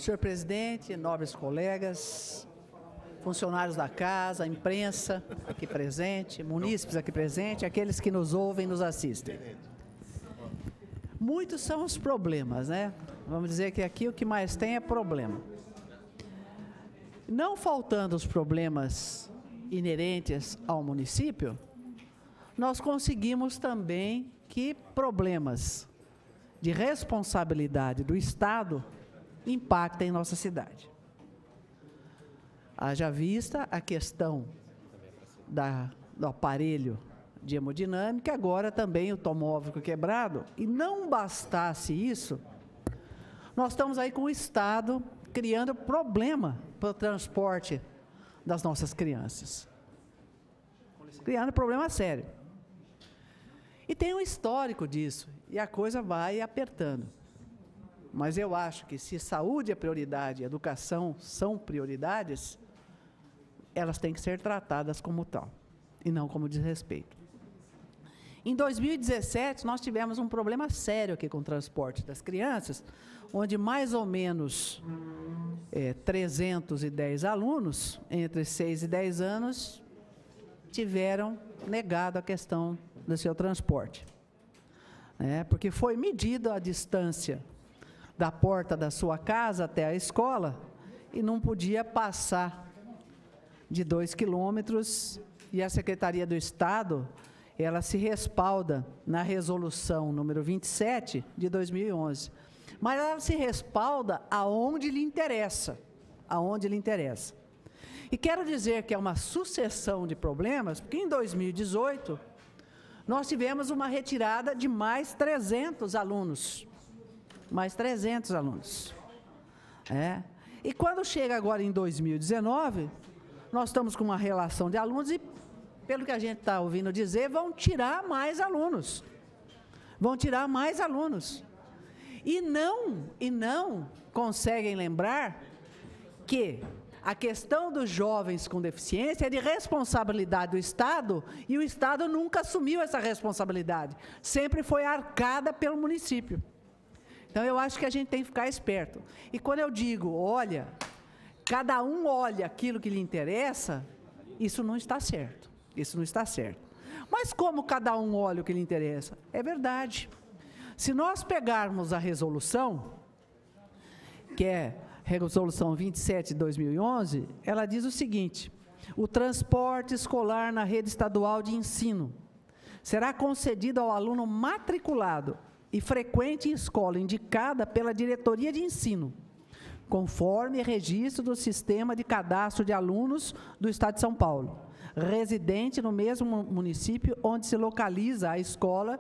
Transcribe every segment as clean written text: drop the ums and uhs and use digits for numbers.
Senhor presidente, nobres colegas, funcionários da casa, imprensa aqui presente, munícipes aqui presente, aqueles que nos ouvem e nos assistem. Muitos são os problemas, né? Vamos dizer que aqui o que mais tem é problema. Não faltando os problemas inerentes ao município, nós conseguimos também que problemas de responsabilidade do Estado impactem nossa cidade. Haja vista a questão do aparelho de hemodinâmica, agora também o tomógrafo quebrado, e não bastasse isso, nós estamos aí com o Estado criando problema para o transporte das nossas crianças. Criando problema sério. E tem um histórico disso, e a coisa vai apertando. Mas eu acho que se saúde é prioridade e educação são prioridades, elas têm que ser tratadas como tal, e não como desrespeito. Em 2017, nós tivemos um problema sério aqui com o transporte das crianças, onde mais ou menos 310 alunos, entre 6 e 10 anos, tiveram negado a questão do seu transporte. Porque foi medida a distância da porta da sua casa até a escola e não podia passar de 2 quilômetros, e a Secretaria do Estado, ela se respalda na resolução número 27 de 2011, mas ela se respalda aonde lhe interessa, E quero dizer que é uma sucessão de problemas, porque em 2018, nós tivemos uma retirada de mais 300 alunos. E quando chega agora em 2019, nós estamos com uma relação de alunos e, pelo que a gente está ouvindo dizer, vão tirar mais alunos. E não conseguem lembrar que a questão dos jovens com deficiência é de responsabilidade do Estado, e o Estado nunca assumiu essa responsabilidade. Sempre foi arcada pelo município. Então, eu acho que a gente tem que ficar esperto. E quando eu digo, olha, cada um olha aquilo que lhe interessa, isso não está certo. Mas como cada um olha o que lhe interessa? É verdade. Se nós pegarmos a resolução, que é a resolução 27 de 2011, ela diz o seguinte: o transporte escolar na rede estadual de ensino será concedido ao aluno matriculado e frequente em escola indicada pela diretoria de ensino, conforme registro do Sistema de Cadastro de Alunos do Estado de São Paulo, residente no mesmo município onde se localiza a escola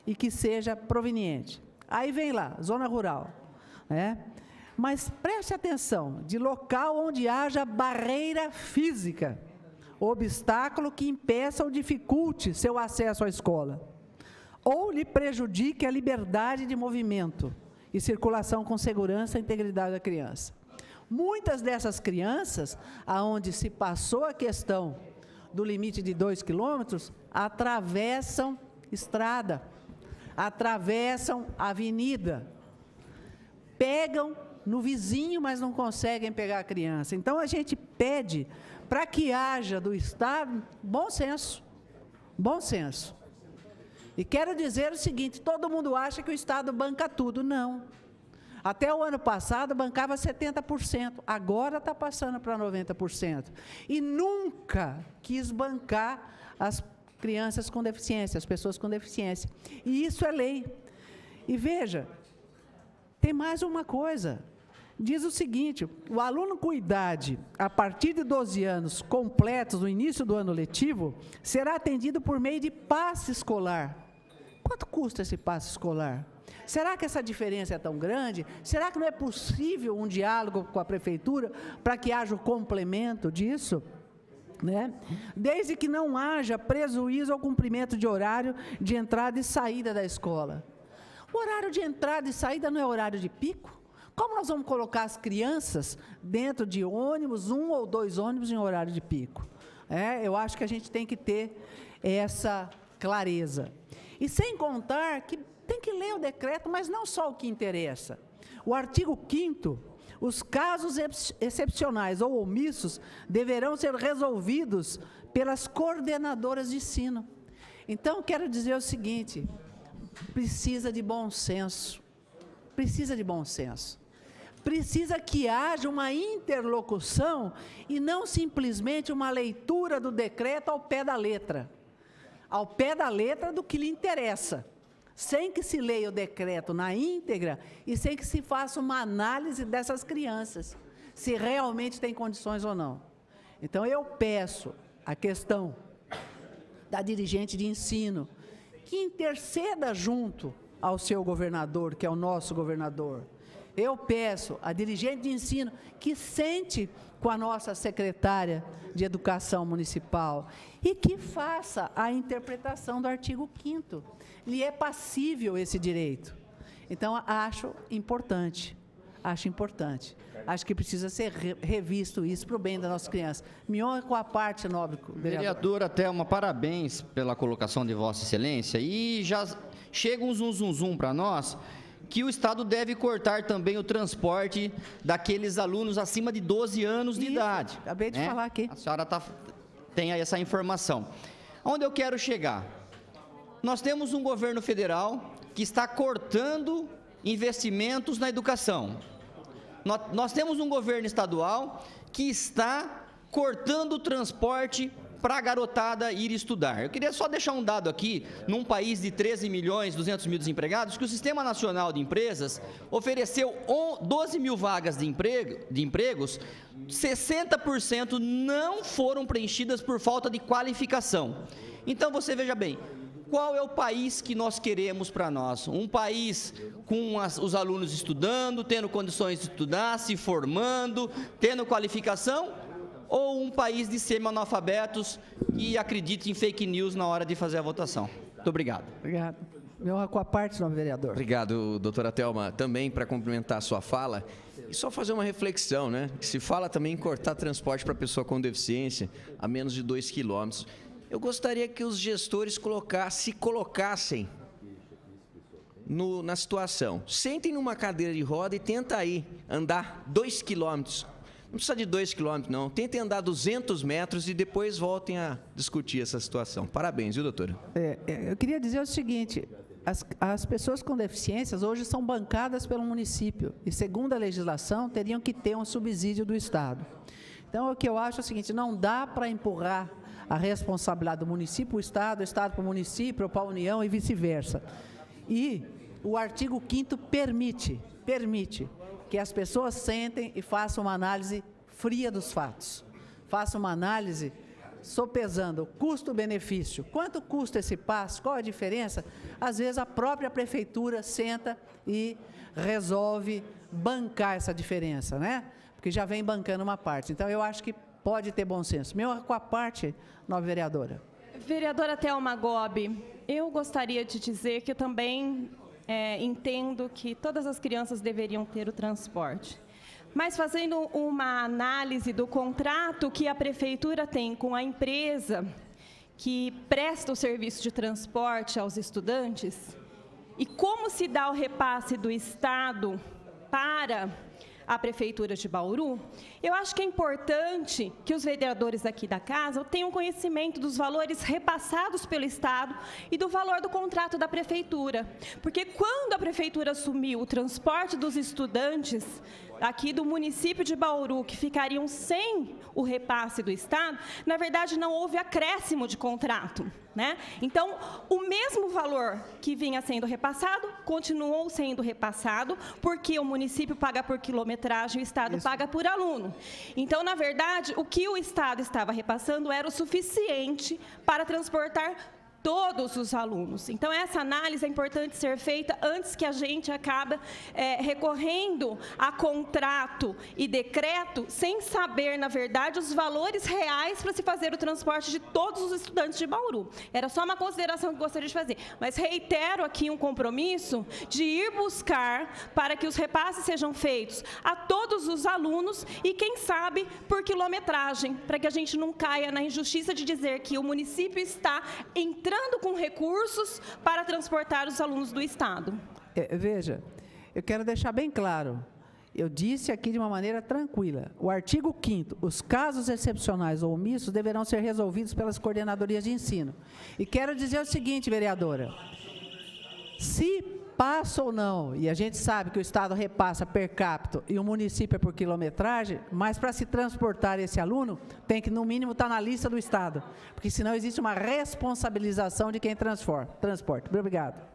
e que seja proveniente. Aí vem lá, zona rural, Mas preste atenção, de local onde haja barreira física, obstáculo que impeça ou dificulte seu acesso à escola, ou lhe prejudique a liberdade de movimento e circulação com segurança e integridade da criança. Muitas dessas crianças, aonde se passou a questão do limite de 2 quilômetros, atravessam estrada, atravessam avenida, pegam no vizinho, mas não conseguem pegar a criança. Então, a gente pede para que haja do Estado bom senso. E quero dizer o seguinte: todo mundo acha que o Estado banca tudo. Não. Até o ano passado bancava 70%, agora está passando para 90%. E nunca quis bancar as crianças com deficiência, as pessoas com deficiência. E isso é lei. E veja, tem mais uma coisa. Diz o seguinte: o aluno com idade a partir de 12 anos completos no início do ano letivo será atendido por meio de passe escolar. Quanto custa esse passe escolar? Será que essa diferença é tão grande? Será que não é possível um diálogo com a prefeitura para que haja o complemento disso? Desde que não haja prejuízo ao cumprimento de horário de entrada e saída da escola. O horário de entrada e saída não é horário de pico? Como nós vamos colocar as crianças dentro de ônibus, 1 ou 2 ônibus em horário de pico? Eu acho que a gente tem que ter essa clareza. E sem contar que tem que ler o decreto, mas não só o que interessa. O artigo 5º, Os casos excepcionais ou omissos deverão ser resolvidos pelas coordenadoras de ensino. Então, quero dizer o seguinte, precisa de bom senso, precisa de bom senso. Precisa que haja uma interlocução e não simplesmente uma leitura do decreto ao pé da letra do que lhe interessa, sem que se leia o decreto na íntegra e sem que se faça uma análise dessas crianças, se realmente tem condições ou não. Então, eu peço a questão da dirigente de ensino, que interceda junto ao seu governador, que é o nosso governador. Eu peço à dirigente de ensino que sente com a nossa secretária de Educação Municipal e que faça a interpretação do artigo 5º. Lhe é passível esse direito. Então, acho importante. Acho que precisa ser revisto isso para o bem das nossas crianças. Me honra com a parte, nobre vereador. Vereadora Thelma, parabéns pela colocação de Vossa Excelência. E já chega um zum para nós, que o Estado deve cortar também o transporte daqueles alunos acima de 12 anos de idade. Acabei de falar aqui. A senhora tem aí essa informação. Onde eu quero chegar? Nós temos um governo federal que está cortando investimentos na educação. Nós temos um governo estadual que está cortando o transporte para a garotada ir estudar. Eu queria só deixar um dado aqui, num país de 13 milhões, 200 mil desempregados, que o Sistema Nacional de Empresas ofereceu 12 mil vagas de empregos, 60% não foram preenchidas por falta de qualificação. Então, você veja bem, qual é o país que nós queremos para nós? Um país com os alunos estudando, tendo condições de estudar, se formando, tendo qualificação? Ou um país de semi-analfabetos que acredite em fake news na hora de fazer a votação? Muito obrigado. Obrigado. Meu, com a parte, nobre vereador. Obrigado, doutora Thelma. Também, para complementar a sua fala, e só fazer uma reflexão, né? Se fala também em cortar transporte para pessoa com deficiência a menos de 2 quilômetros. Eu gostaria que os gestores se colocassem na situação. Sentem numa cadeira de roda e tenta aí andar 2 quilômetros. Não precisa de 2 quilômetros, não. Tentem andar 200 metros e depois voltem a discutir essa situação. Parabéns, viu, doutora? Eu queria dizer o seguinte, as pessoas com deficiências hoje são bancadas pelo município e, segundo a legislação, teriam que ter um subsídio do Estado. Então, o que eu acho é o seguinte, não dá para empurrar a responsabilidade do município para o Estado para o município, para a União e vice-versa. E o artigo 5º permite que as pessoas sentem e façam uma análise fria dos fatos. Façam uma análise sopesando custo-benefício. Quanto custa esse passo? Qual a diferença? Às vezes, a própria prefeitura senta e resolve bancar essa diferença, né? Porque já vem bancando uma parte. Então, eu acho que pode ter bom senso. Meu, com a parte, nobre vereadora. Vereadora Thelma Gobi, eu gostaria de dizer que eu também entendo que todas as crianças deveriam ter o transporte. Mas fazendo uma análise do contrato que a prefeitura tem com a empresa que presta o serviço de transporte aos estudantes, e como se dá o repasse do Estado para a Prefeitura de Bauru, eu acho que é importante que os vereadores aqui da casa tenham conhecimento dos valores repassados pelo Estado e do valor do contrato da Prefeitura. Porque quando a Prefeitura assumiu o transporte dos estudantes aqui do município de Bauru, que ficariam sem o repasse do Estado, na verdade não houve acréscimo de contrato, né? Então, o mesmo valor que vinha sendo repassado, continuou sendo repassado, porque o município paga por quilometragem, o Estado paga por aluno. Então, na verdade, o que o Estado estava repassando era o suficiente para transportar todos os alunos. Então, essa análise é importante ser feita antes que a gente acabe recorrendo a contrato e decreto sem saber, na verdade, os valores reais para se fazer o transporte de todos os estudantes de Bauru. Era só uma consideração que gostaria de fazer. Mas reitero aqui um compromisso de ir buscar para que os repasses sejam feitos a todos os alunos e, quem sabe, por quilometragem, para que a gente não caia na injustiça de dizer que o município está entrando com recursos para transportar os alunos do Estado. Veja, eu quero deixar bem claro Eu disse aqui de uma maneira tranquila. O artigo 5º, os casos excepcionais ou omissos deverão ser resolvidos pelas coordenadorias de ensino. E quero dizer o seguinte, vereadora, se passa ou não, e a gente sabe que o Estado repassa per capita e o município é por quilometragem, mas para se transportar esse aluno, tem que, no mínimo, estar na lista do Estado, porque senão existe uma responsabilização de quem transporta. Muito obrigado.